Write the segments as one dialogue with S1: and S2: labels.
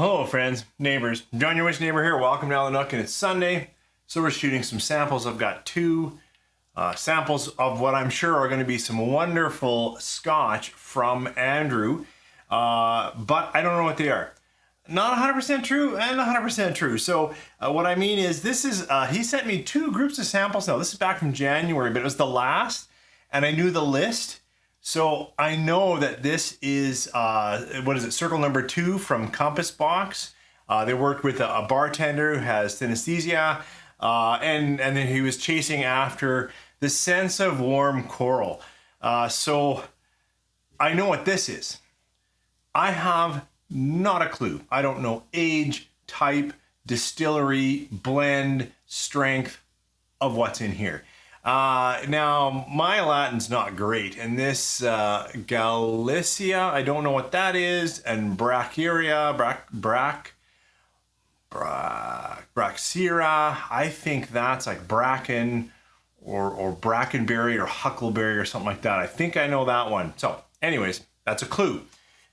S1: Well, hello friends, neighbors. John, your Wish neighbor here. Welcome to the Nook, and it's Sunday, so we're shooting some samples. I've got two samples of what I'm sure are going to be some wonderful Scotch from Andrew, but I don't know what they are. Not 100% true and 100% true. So what I mean is this is, he sent me two groups of samples now. This is back from January, but it was the last, and I knew the list. So I know that this is, what is it, circle number 2 from Compass Box. They worked with a bartender who has synesthesia, and then he was chasing after the sense of warm coral. So I know what this is. I have not a clue. I don't know age, type, distillery, blend, strength of what's in here. Now my Latin's not great, and this Galicia, I don't know what that is, and Brachiaria, Braxira, I think that's like bracken or brackenberry or huckleberry or something like that. I think I know that one. So anyways, that's a clue.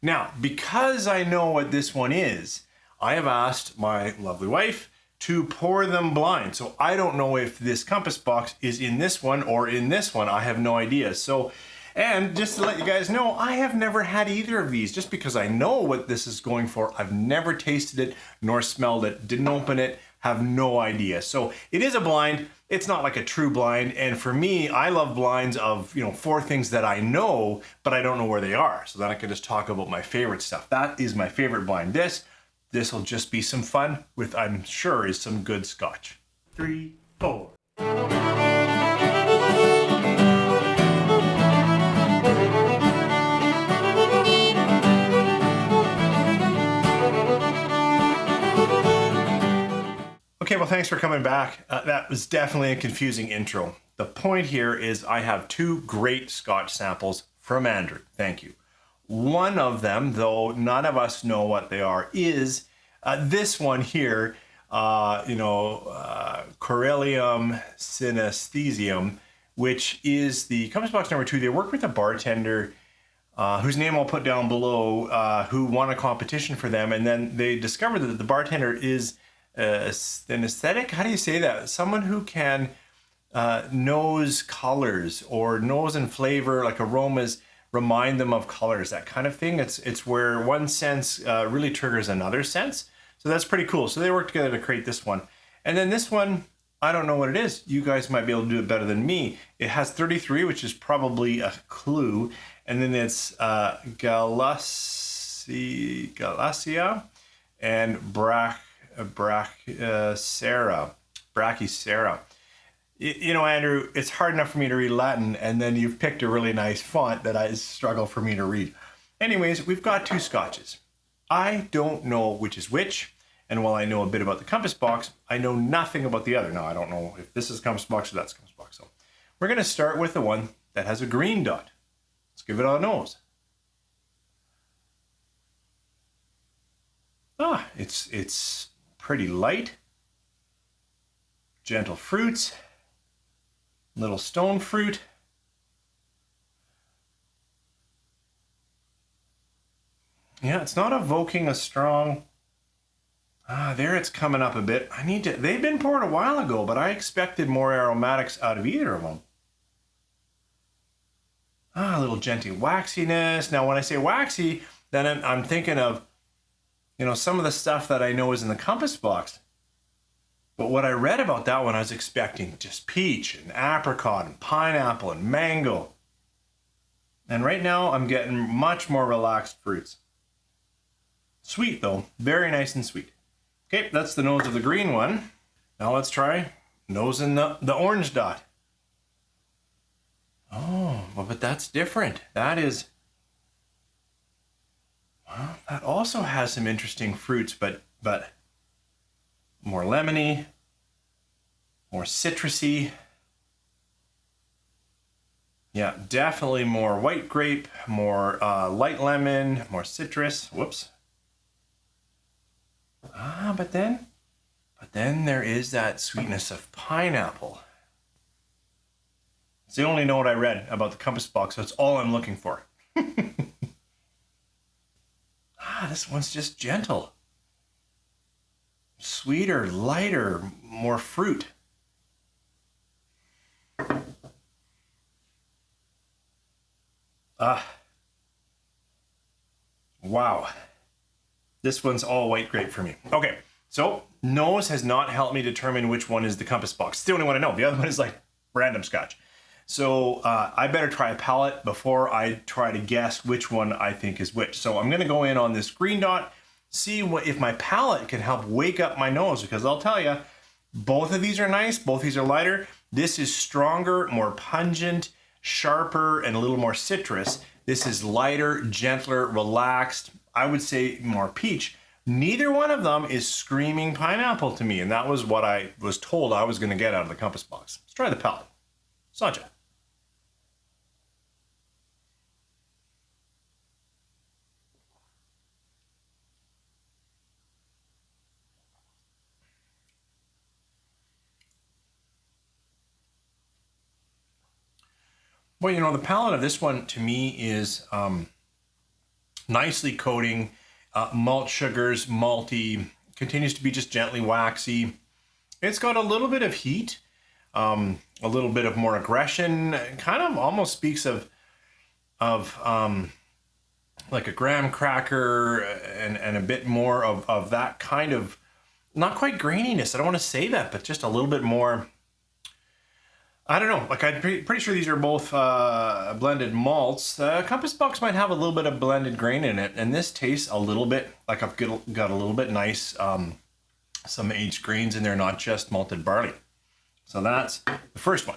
S1: Now, because I know what this one is, I have asked my lovely wife to pour them blind. So I don't know if this Compass Box is in this one or in this one. I have no idea. So, and just to let you guys know, I have never had either of these. Just because I know what this is going for, I've never tasted it nor smelled it, didn't open it, have no idea. So it is a blind. It's not like a true blind. And for me, I love blinds of, 4 things that I know, but I don't know where they are. So then I can just talk about my favorite stuff. That is my favorite blind. This will just be some fun with, I'm sure, is some good Scotch. 3, 4. Okay, well, thanks for coming back. That was definitely a confusing intro. The point here is I have 2 great Scotch samples from Andrew. Thank you. One of them, though none of us know what they are, is this one here, Corellium synesthesium, which is the Compass Box number 2. They worked with a bartender whose name I'll put down below, who won a competition for them, and then they discovered that the bartender is synesthetic. How do you say that? Someone who can nose colors or nose and flavor, like aromas, remind them of colors, that kind of thing. It's where one sense really triggers another sense. So that's pretty cool. So they worked together to create this one. And then this one, I don't know what it is. You guys might be able to do it better than me. It has 33, which is probably a clue. And then it's Galacia and Brachycera. Andrew, it's hard enough for me to read Latin, and then you've picked a really nice font that I struggle for me to read. Anyways, we've got 2 Scotches. I don't know which is which, and while I know a bit about the Compass Box, I know nothing about the other. Now, I don't know if this is Compass Box or that's Compass Box. So we're going to start with the one that has a green dot. Let's give it a nose. It's pretty light. Gentle fruits. Little stone fruit. Yeah, it's not evoking a strong... there it's coming up a bit. They've been poured a while ago, but I expected more aromatics out of either of them. A little gentle waxiness. Now, when I say waxy, then I'm thinking of, some of the stuff that I know is in the Compass Box. But what I read about that one, I was expecting just peach and apricot and pineapple and mango. And right now, I'm getting much more relaxed fruits. Sweet, though. Very nice and sweet. Okay, that's the nose of the green one. Now let's try nose in the orange dot. Oh, well, but that's different. That is... Well, that also has some interesting fruits, but more lemony, more citrusy. Yeah, definitely more white grape, more light lemon, more citrus. Whoops. But then there is that sweetness of pineapple. It's the only note I read about the Compass Box, so it's all I'm looking for. This one's just gentle. sweeter, lighter, more fruit. Wow. This one's all white grape for me. Okay, so nose has not helped me determine which one is the Compass Box. It's the only one I know. The other one is like random Scotch. So I better try a palate before I try to guess which one I think is which. So I'm gonna go in on this green dot, see if my palate can help wake up my nose, because I'll tell you, both of these are nice, both of these are lighter. This is stronger, more pungent, sharper, and a little more citrus. This is lighter, gentler, relaxed, I would say more peach. Neither one of them is screaming pineapple to me, and that was what I was told I was gonna get out of the Compass Box. Let's try the palate. Sancha. Well, you know, the palate of this one to me is nicely coating, malt sugars, malty, continues to be just gently waxy. It's got a little bit of heat, a little bit of more aggression, kind of almost speaks of like a graham cracker and a bit more of that kind of, not quite graininess, I don't want to say that, but just a little bit more, I don't know, like I'm pretty sure these are both blended malts. Compass Box might have a little bit of blended grain in it, and this tastes a little bit like I've got a little bit nice, some aged grains in there, not just malted barley. So that's the first one.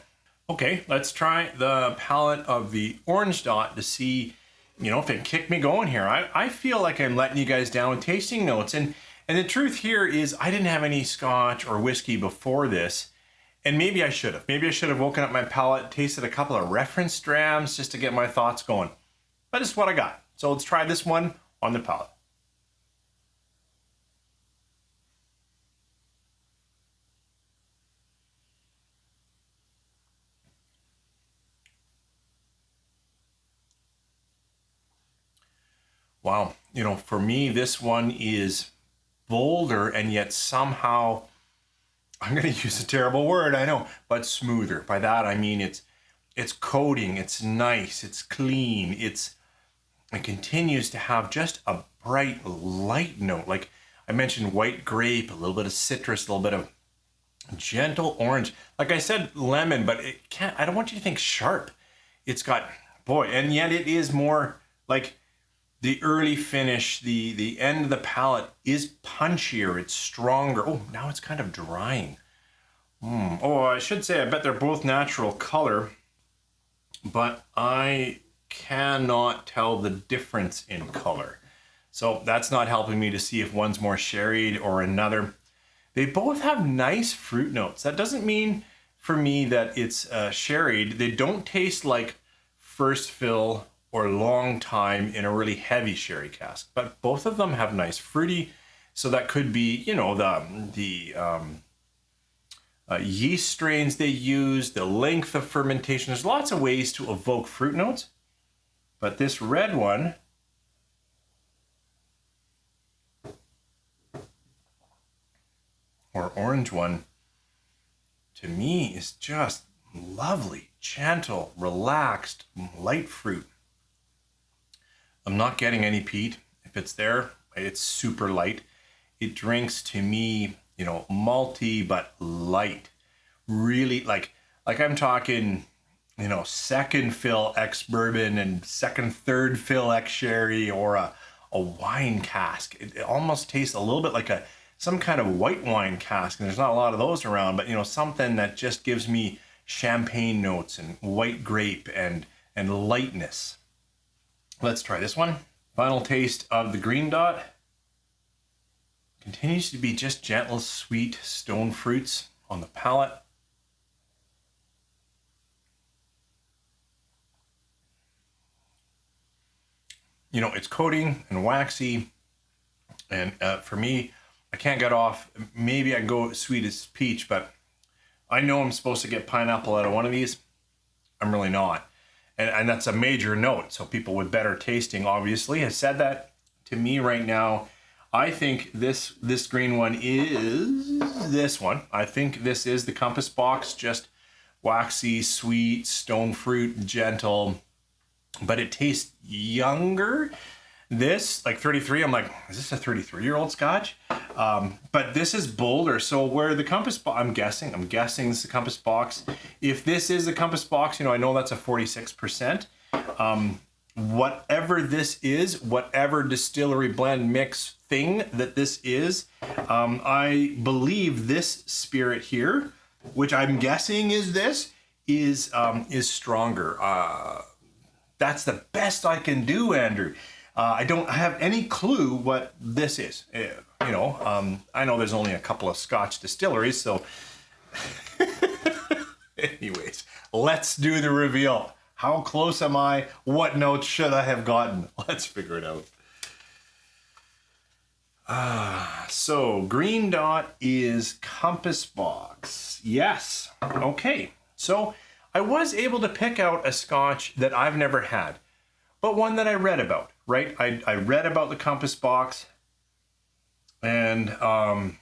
S1: Okay, let's try the palate of the orange dot to see, you know, if it kicked me going here. I feel like I'm letting you guys down with tasting notes, and the truth here is I didn't have any Scotch or whiskey before this. And maybe I should have. Maybe I should have woken up my palate, tasted a couple of reference drams just to get my thoughts going. But it's what I got. So let's try this one on the palate. Wow. You know, for me, this one is bolder and yet somehow, I'm going to use a terrible word, I know, but smoother. By that, I mean it's coating, it's nice, it's clean, it continues to have just a bright, light note. Like I mentioned, white grape, a little bit of citrus, a little bit of gentle orange. Like I said, lemon, but I don't want you to think sharp. It's got, boy, and yet it is more like the early finish, the end of the palate is punchier, it's stronger. Oh, now it's kind of drying. Oh, I should say, I bet they're both natural color, but I cannot tell the difference in color. So that's not helping me to see if one's more sherried or another. They both have nice fruit notes. That doesn't mean for me that it's sherried. They don't taste like first fill or long time in a really heavy sherry cask, but both of them have nice fruity. So that could be, you know, the yeast strains they use, the length of fermentation. There's lots of ways to evoke fruit notes, but this red one or orange one to me is just lovely, gentle, relaxed, light fruit. I'm not getting any peat. If it's there, it's super light. It drinks to me, you know, malty but light. Really like I'm talking, you know, second fill ex bourbon and third fill ex sherry, or a wine cask. It almost tastes a little bit like some kind of white wine cask, and there's not a lot of those around, but you know, something that just gives me champagne notes and white grape and lightness. Let's try this one. Final taste of the green dot. Continues to be just gentle, sweet stone fruits on the palate. You know, it's coating and waxy. And for me, I can't get off. Maybe I go sweet as peach, but I know I'm supposed to get pineapple out of one of these. I'm really not. And that's a major note. So people with better tasting obviously have said that to me right now. I think this green one is this one. I think this is the Compass Box, just waxy, sweet, stone fruit, gentle, but it tastes younger. This, like 33, I'm like, is this a 33-year-old Scotch? But this is bolder. So where the Compass Box, I'm guessing this is the Compass Box. If this is the Compass Box, you know, I know that's a 46%. Whatever this is, whatever distillery blend mix thing that this is, I believe this spirit here, which I'm guessing is this, is stronger. That's the best I can do, Andrew. I don't have any clue what this is. You know, I know there's only a couple of Scotch distilleries, so anyways, let's do the reveal. How close am I? What notes should I have gotten? Let's figure it out. So green dot is Compass Box. Yes. Okay. So I was able to pick out a Scotch that I've never had, but one that I read about, right? I read about the Compass Box, and I'm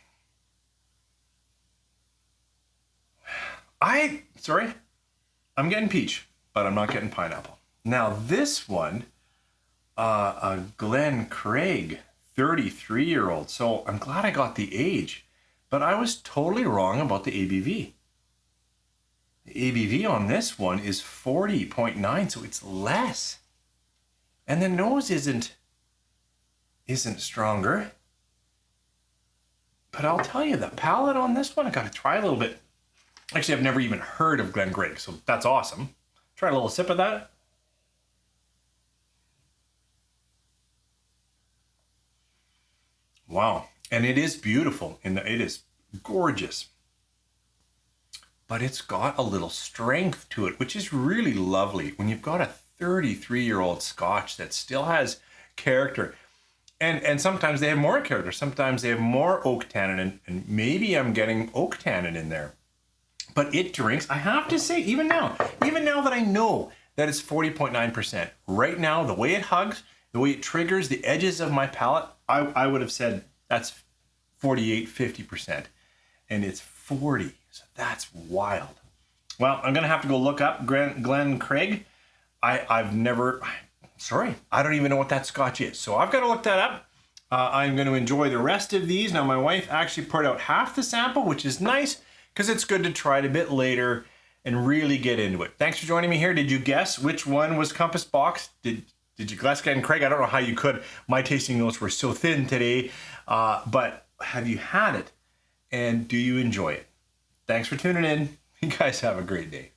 S1: getting peach, but I'm not getting pineapple. Now this one, a Glen Craig, 33-year-old. So I'm glad I got the age, but I was totally wrong about the ABV. The ABV on this one is 40.9, so it's less. And the nose isn't stronger. But I'll tell you, the palate on this one, I got to try a little bit. Actually, I've never even heard of Glen Craig, so that's awesome. Try a little sip of that. Wow. And it is beautiful. It is gorgeous. But it's got a little strength to it, which is really lovely when you've got a 33-year-old Scotch that still has character. And sometimes they have more character. Sometimes they have more oak tannin, and maybe I'm getting oak tannin in there. But it drinks, I have to say, even now that I know that it's 40.9%, right now, the way it hugs, the way it triggers the edges of my palate, I would have said that's 48, 50%. And it's 40, so that's wild. Well, I'm gonna have to go look up Glen Craig. I don't even know what that Scotch is. So I've got to look that up. I'm going to enjoy the rest of these. Now, my wife actually poured out half the sample, which is nice because it's good to try it a bit later and really get into it. Thanks for joining me here. Did you guess which one was Compass Box? Did you guess Glen Craig? I don't know how you could. My tasting notes were so thin today. But have you had it? And do you enjoy it? Thanks for tuning in. You guys have a great day.